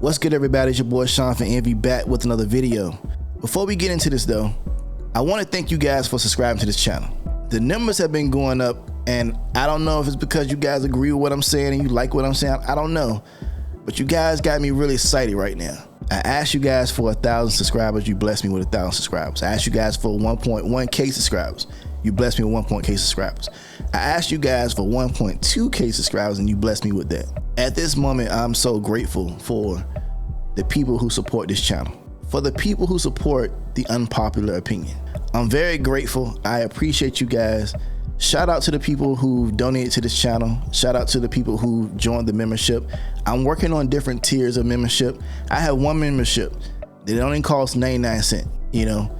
What's good, everybody? It's your boy ShawnFromNVY back with another video. Before we get into this though, I want to thank you guys for subscribing to this channel. The numbers have been going up, and I don't know if it's because you guys agree with what I'm saying and you like what I'm saying. I don't know, but you guys got me really excited right now. I asked you guys for 1,000 subscribers. You blessed me with 1,000 subscribers. I asked you guys for 1.1k subscribers. You blessed me with 1.k subscribers. I asked you guys for 1.2k subscribers, and you blessed me with that. At this moment, I'm so grateful for the people who support this channel, for the people who support the unpopular opinion. I'm very grateful. I appreciate you guys. Shout out to the people who donated to this channel. Shout out to the people who joined the membership. I'm working on different tiers of membership. I have one membership that only costs 99 cents. You know,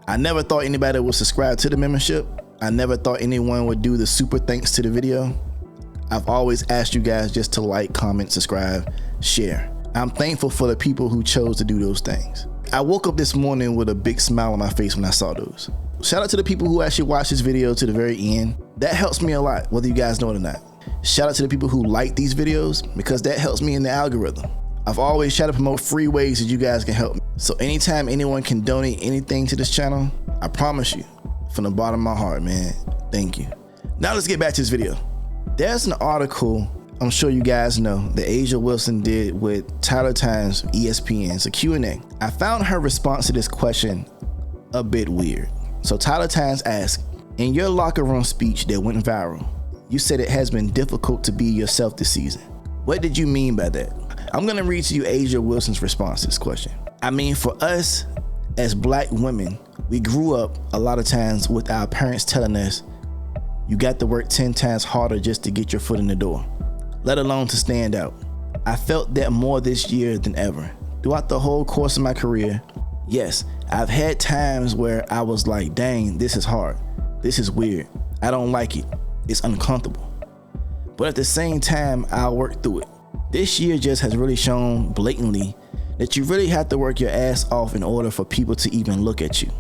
I never thought anybody would subscribe to the membership. I never thought anyone would do the super thanks to the video. I've always asked you guys just to like, comment, subscribe, share. I'm thankful for the people who chose to do those things. I woke up this morning with a big smile on my face when I saw those. Shout out to the people who actually watched this video to the very end. That helps me a lot, whether you guys know it or not. Shout out to the people who like these videos, because that helps me in the algorithm. I've always tried to promote free ways that you guys can help me. So anytime anyone can donate anything to this channel, I promise you, from the bottom of my heart, man, thank you. Now let's get back to this video. There's an article I'm sure you guys know that A'ja Wilson did with Tyler Times ESPN. It's a Q&A. I found her response to this question a bit weird. So Tyler Times asked, in your locker room speech that went viral, you said it has been difficult to be yourself this season. What did you mean by that? I'm gonna read to you A'ja Wilson's response to this question. I mean, for us as black women, we grew up a lot of times with our parents telling us, you got to work 10 times harder just to get your foot in the door, let alone to stand out. I felt that more this year than ever. Throughout the whole course of my career, yes, I've had times where I was like, dang, this is hard. This is weird. I don't like it. It's uncomfortable. But at the same time, I'll work through it. This year just has really shown blatantly that you really have to work your ass off in order for people to even look at you.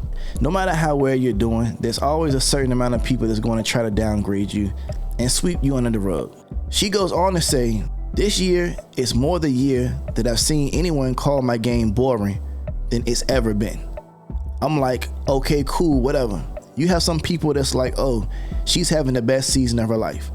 No matter how well you're doing, there's always a certain amount of people that's going to try to downgrade you and sweep you under the rug. She goes on to say, this year is more the year that I've seen anyone call my game boring than it's ever been. I'm like, okay, cool, whatever. You have some people that's like, oh, she's having the best season of her life.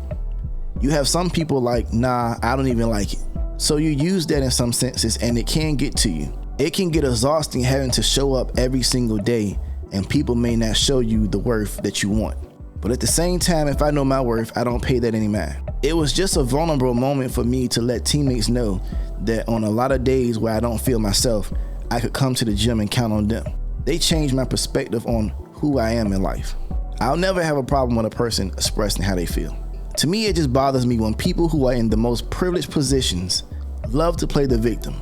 You have some people like, nah, I don't even like it. So you use that in some senses, and it can get to you. It can get exhausting having to show up every single day, and people may not show you the worth that you want. But at the same time, if I know my worth, I don't pay that any mind. It was just a vulnerable moment for me to let teammates know that on a lot of days where I don't feel myself, I could come to the gym and count on them. They changed my perspective on who I am in life. I'll never have a problem with a person expressing how they feel. To me, it just bothers me when people who are in the most privileged positions love to play the victim.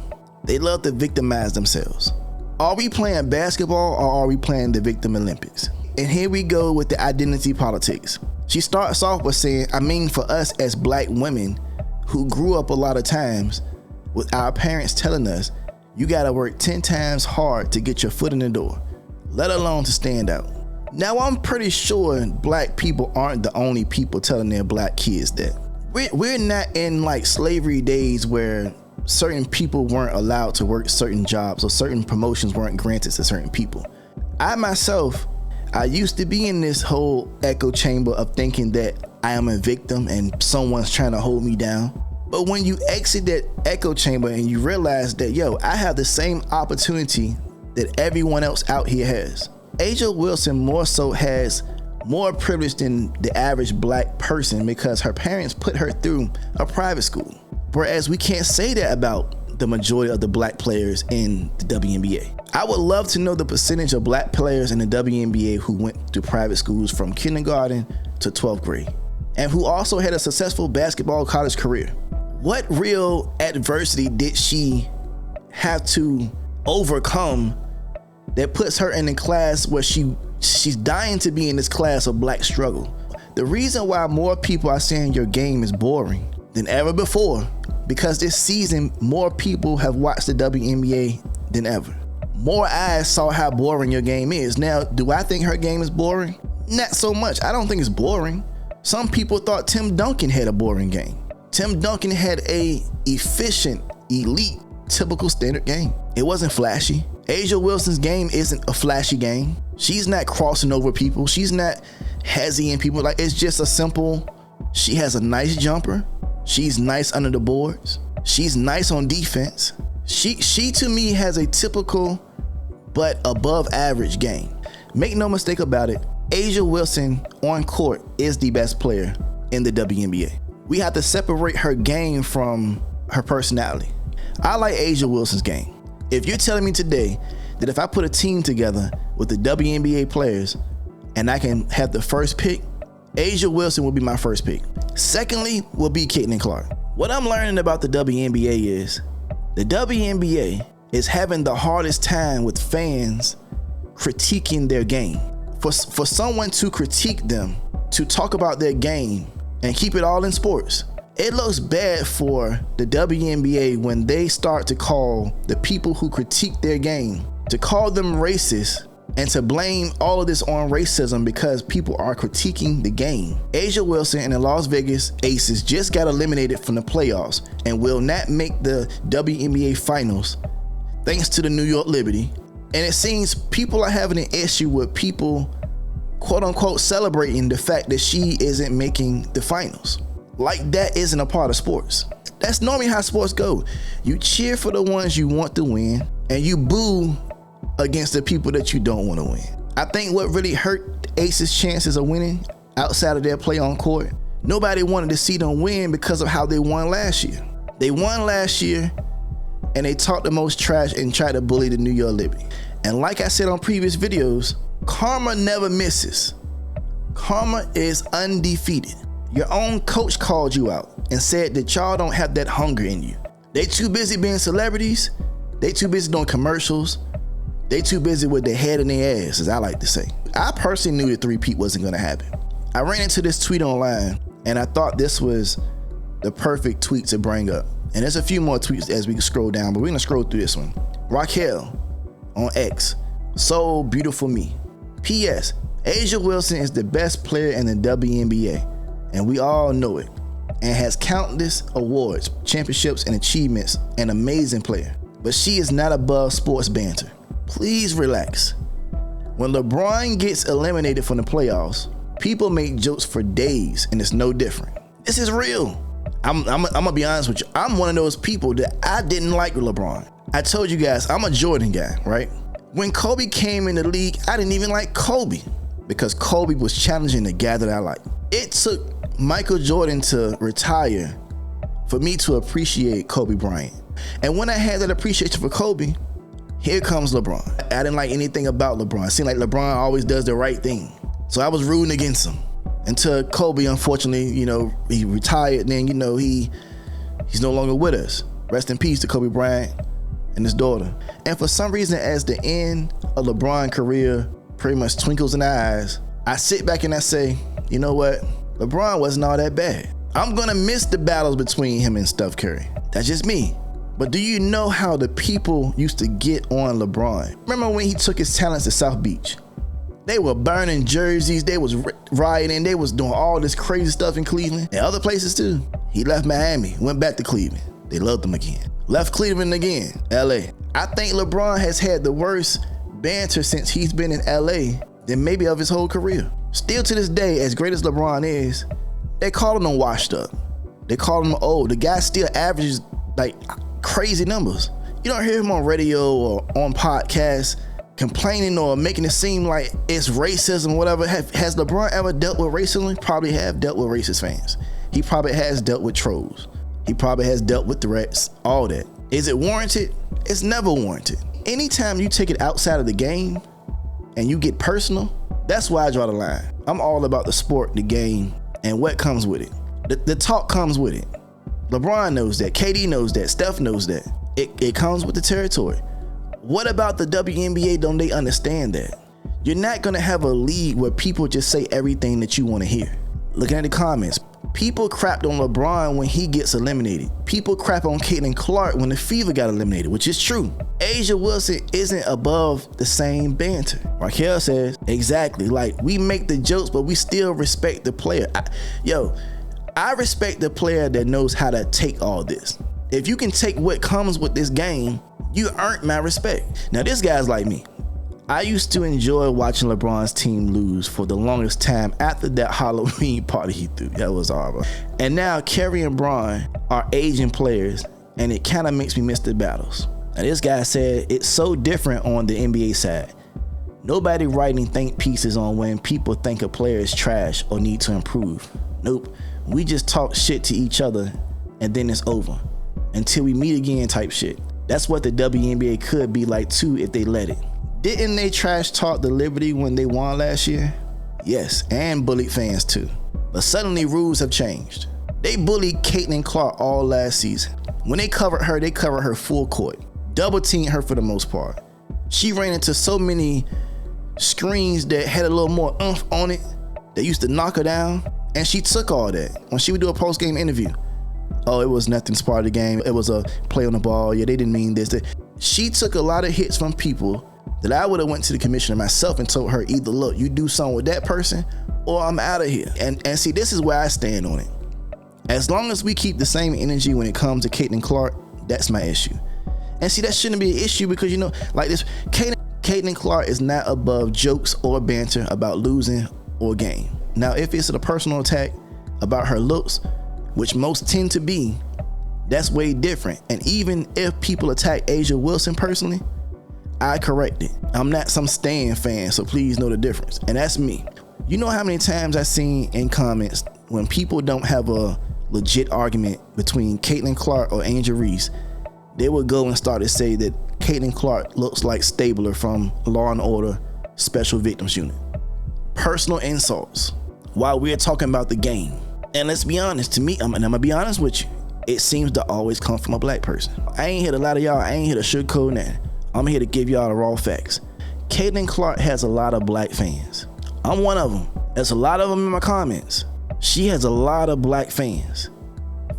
They love to victimize themselves. Are we playing basketball, or are we playing the Victim Olympics? And here we go with the identity politics. She starts off with saying, I mean, for us as black women who grew up a lot of times with our parents telling us, you gotta work 10 times hard to get your foot in the door, let alone to stand out. Now, I'm pretty sure black people aren't the only people telling their black kids that. We're not in like slavery days where certain people weren't allowed to work certain jobs or certain promotions weren't granted to certain people. I myself, I used to be in this whole echo chamber of thinking that I am a victim and someone's trying to hold me down. But when you exit that echo chamber and you realize that, yo, I have the same opportunity that everyone else out here has. A'ja Wilson more so has more privilege than the average black person because her parents put her through a private school. Whereas we can't say that about the majority of the black players in the WNBA. I would love to know the percentage of black players in the WNBA who went to private schools from kindergarten to 12th grade and who also had a successful basketball college career. What real adversity did she have to overcome that puts her in a class where she's dying to be in this class of black struggle? The reason why more people are saying your game is boring than ever before, because this season more people have watched the WNBA than ever. More eyes saw how boring your game is. Now, do I think her game is boring? Not so much. I don't think it's boring. Some people thought Tim Duncan had a boring game. Tim Duncan had a efficient, elite typical standard game. It wasn't flashy. A'ja Wilson's game isn't a flashy game. She's not crossing over people. She's not hezzying people. Like, it's just a simple, she has a nice jumper. She's nice under the boards. She's nice on defense. She to me has a typical but above average game. Make no mistake about it, A'ja Wilson on court is the best player in the WNBA. We have to separate her game from her personality. I like A'ja Wilson's game. If you're telling me today that if I put a team together with the WNBA players and I can have the first pick, A'ja Wilson will be my first pick. Secondly will be Caitlin Clark. What I'm learning about the WNBA is the WNBA is having the hardest time with fans critiquing their game. For someone to critique them, to talk about their game and keep it all in sports, it looks bad for the WNBA when they start to call the people who critique their game, to call them racist and to blame all of this on racism because people are critiquing the game. A'ja Wilson and the Las Vegas Aces just got eliminated from the playoffs and will not make the WNBA finals thanks to the New York Liberty. And it seems people are having an issue with people, quote unquote, celebrating the fact that she isn't making the finals. Like that isn't a part of sports. That's normally how sports go. You cheer for the ones you want to win and you boo against the people that you don't want to win. I think what really hurt Aces' chances of winning outside of their play on court, nobody wanted to see them win because of how they won last year. They won last year and they talked the most trash and tried to bully the New York Liberty. And like I said on previous videos, karma never misses. Karma is undefeated. Your own coach called you out and said that y'all don't have that hunger in you. They too busy being celebrities. They too busy doing commercials. They too busy with their head in their ass, as I like to say. I personally knew that three-peat wasn't gonna happen. I ran into this tweet online and I thought this was the perfect tweet to bring up. And there's a few more tweets as we scroll down, but we're gonna scroll through this one. Raquel on X, so beautiful me. P.S. A'ja Wilson is the best player in the WNBA, and we all know it, and has countless awards, championships, and achievements, an amazing player. But she is not above sports banter. Please relax. When LeBron gets eliminated from the playoffs, people make jokes for days, and it's no different. This is real. I'm gonna be honest with you. I'm one of those people that I didn't like LeBron. I told you guys, I'm a Jordan guy, right? When Kobe came in the league, I didn't even like Kobe because Kobe was challenging the guy that I like. It took Michael Jordan to retire for me to appreciate Kobe Bryant. And when I had that appreciation for Kobe, here comes LeBron. I didn't like anything about LeBron. It seemed like LeBron always does the right thing. So I was rooting against him. Until Kobe, unfortunately, he retired, and then, he's no longer with us. Rest in peace to Kobe Bryant and his daughter. And for some reason, as the end of LeBron's career pretty much twinkles in our eyes, I sit back and I say, you know what? LeBron wasn't all that bad. I'm gonna miss the battles between him and Steph Curry. That's just me. But do you know how the people used to get on LeBron? Remember when he took his talents to South Beach? They were burning jerseys, they was rioting, they was doing all this crazy stuff in Cleveland and other places too. He left Miami, went back to Cleveland. They loved him again. Left Cleveland again, LA. I think LeBron has had the worst banter since he's been in LA than maybe of his whole career. Still to this day, as great as LeBron is, they call him washed up. They call him old. The guy still averages like crazy numbers. You don't hear him on radio or on podcasts complaining or making it seem like it's racism, whatever. Has LeBron ever dealt with racism? Probably have dealt with racist fans. He probably has dealt with trolls. He probably has dealt with threats, all that. Is it warranted? It's never warranted. Anytime you take it outside of the game and you get personal, that's why I draw the line. I'm all about the sport, the game, and what comes with it. The talk comes with it. LeBron knows that. KD knows that. Steph knows that. It comes with the territory. What about the WNBA? Don't they understand that? You're not gonna have a league where people just say everything that you wanna hear. Looking at the comments, people crapped on LeBron when he gets eliminated. People crap on Caitlin Clark when the Fever got eliminated, which is true. A'ja Wilson isn't above the same banter. Raquel says, exactly, like we make the jokes, but we still respect the player. I respect the player that knows how to take all this. If you can take what comes with this game, you earned my respect. Now this guy's like me. I used to enjoy watching LeBron's team lose for the longest time after that Halloween party he threw. That was horrible. And now Kerry and Bron are aging players, and it kind of makes me miss the battles. Now this guy said it's so different on the NBA side. Nobody writing think pieces on when people think a player is trash or need to improve. Nope, we just talk shit to each other and then it's over. Until we meet again type shit. That's what the WNBA could be like too if they let it. Didn't they trash talk the Liberty when they won last year? Yes, and bullied fans too. But suddenly rules have changed. They bullied Caitlin Clark all last season. When they covered her full court. Double teamed her for the most part. She ran into so many screens that had a little more oomph on it that used to knock her down, and she took all that when she would do a post-game interview. Oh, it was nothing, it's part of the game. It was a play on the ball. Yeah, they didn't mean this. She took a lot of hits from people that I would have went to the commissioner myself and told her either, look, you do something with that person or I'm out of here. And see, this is where I stand on it. As long as we keep the same energy when it comes to Caitlin Clark, that's my issue. And see, that shouldn't be an issue because, you know, like this, Caitlin Clark is not above jokes or banter about losing or game. Now, if it's a personal attack about her looks, which most tend to be, that's way different. And even if people attack A'ja Wilson personally, I correct it. I'm not some Stan fan, so please know the difference. And that's me. You know how many times I've seen in comments when people don't have a legit argument between Caitlin Clark or Angel Reese, they would go and start to say that Caitlin Clark looks like Stabler from Law and Order Special Victims Unit. Personal insults while we're talking about the game. And let's be honest, to me, I'm gonna be honest with you, it seems to always come from a black person. I ain't here to lie to y'all, I ain't here to sugarcoat nothing. I'm here to give y'all the raw facts. Caitlin Clark has a lot of black fans. I'm one of them. There's a lot of them in my comments. She has a lot of black fans.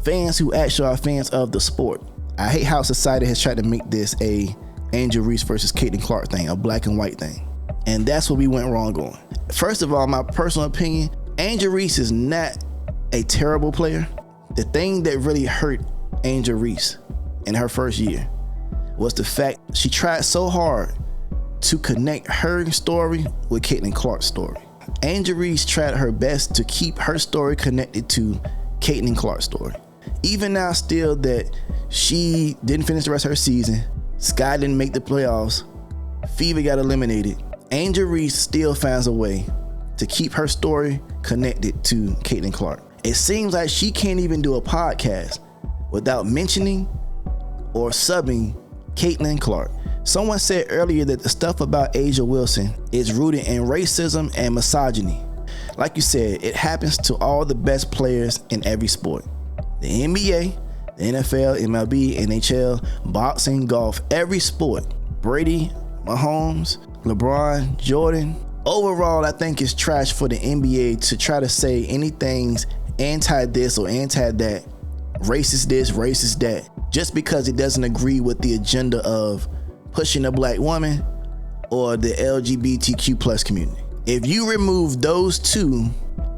Fans who actually are fans of the sport. I hate how society has tried to make this a Angel Reese versus Caitlin Clark thing, a black and white thing. And that's what we went wrong on. First of all, my personal opinion, Angel Reese is not a terrible player. The thing that really hurt Angel Reese in her first year was the fact she tried so hard to connect her story with Caitlin Clark's story. Angel Reese tried her best to keep her story connected to Caitlin Clark's story. Even now still that she didn't finish the rest of her season, Sky didn't make the playoffs, Fever got eliminated, Angel Reese still finds a way to keep her story connected to Caitlin Clark. It seems like she can't even do a podcast without mentioning or subbing Caitlin Clark. Someone said earlier that the stuff about A'ja Wilson is rooted in racism and misogyny. Like you said, it happens to all the best players in every sport. The NBA, the NFL, MLB, NHL, boxing, golf, every sport. Brady, Mahomes, LeBron, Jordan. Overall, I think it's trash for the NBA to try to say anything's anti this or anti that, racist this, racist that, just because it doesn't agree with the agenda of pushing a black woman or the LGBTQ plus community. If you remove those two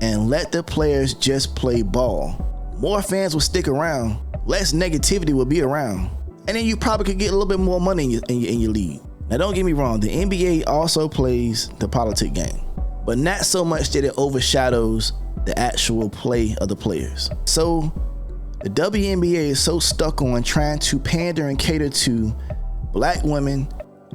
and let the players just play ball, more fans will stick around, less negativity will be around, and then you probably could get a little bit more money in your league. Now don't get me wrong, the NBA also plays the politic game, but not so much that it overshadows the actual play of the players. So the WNBA is so stuck on trying to pander and cater to black women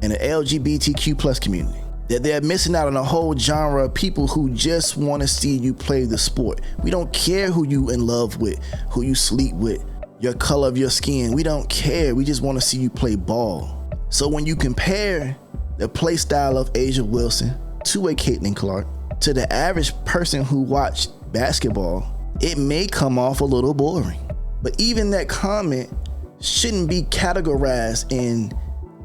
and the LGBTQ plus community that they're missing out on a whole genre of people who just want to see you play the sport. We don't care who you in love with, who you sleep with, your color of your skin. We don't care. We just want to see you play ball. So when you compare the play style of A'ja Wilson to a Caitlin Clark, to the average person who watched basketball, it may come off a little boring. But even that comment shouldn't be categorized in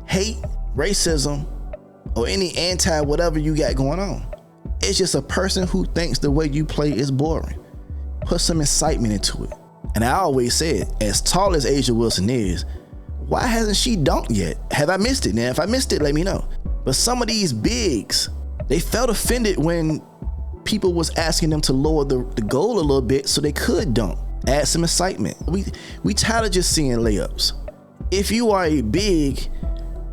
hate, racism, or any anti whatever you got going on. It's just a person who thinks the way you play is boring. Put some excitement into it. And I always said, as tall as A'ja Wilson is, why hasn't she dunked yet? Have I missed it? Now, if I missed it, let me know. But some of these bigs, they felt offended when people was asking them to lower the goal a little bit so they could dunk. Add some excitement. We tired of just seeing layups. If you are a big,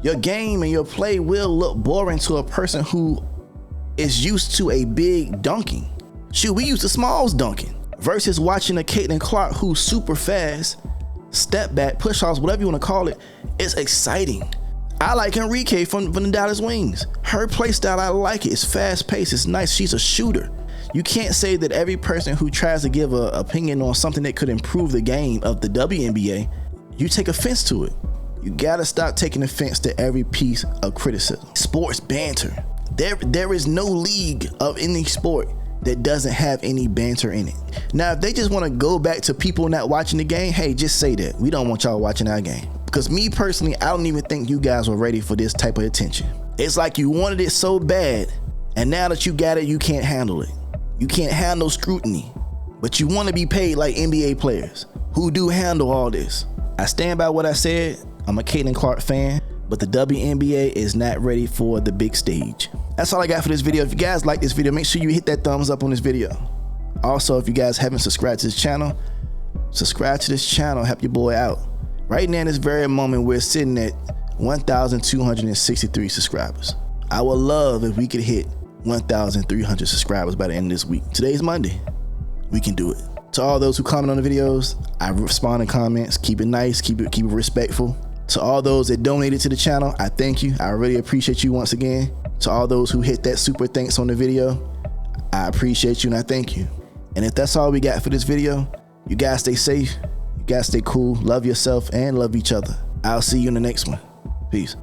your game and your play will look boring to a person who is used to a big dunking. Shoot, we used to smalls dunking versus watching a Caitlin Clark who's super fast, step back, push offs, whatever you want to call it. It's exciting. I like Enrique from the Dallas Wings. Her play style, I like it. It's fast paced, it's nice. She's a shooter. You can't say that every person who tries to give an opinion on something that could improve the game of the WNBA, you take offense to it. You gotta stop taking offense to every piece of criticism. Sports banter. There is no league of any sport that doesn't have any banter in it. Now, if they just want to go back to people not watching the game, hey, just say that. We don't want y'all watching our game. Because me personally, I don't even think you guys were ready for this type of attention. It's like you wanted it so bad, and now that you got it, you can't handle it. You can't handle scrutiny, but you want to be paid like NBA players who do handle all this. I stand by what I said. I'm a Caitlin Clark fan, but the WNBA is not ready for the big stage. That's all I got for this video. If you guys like this video, make sure you hit that thumbs up on this video. Also, if you guys haven't subscribed to this channel, subscribe to this channel, help your boy out. Right now in this very moment, we're sitting at 1,263 subscribers. I would love if we could hit 1,300 subscribers by the end of this week. Today's Monday. We can do it. To all those who comment on the videos, I respond in comments. Keep it nice, keep it respectful. To all those that donated to the channel, I thank you. I really appreciate you once again. To all those who hit that super thanks on the video, I appreciate you and I thank you. And if that's all we got for this video, you guys stay safe, you guys stay cool, love yourself and love each other. I'll see you in the next one. Peace.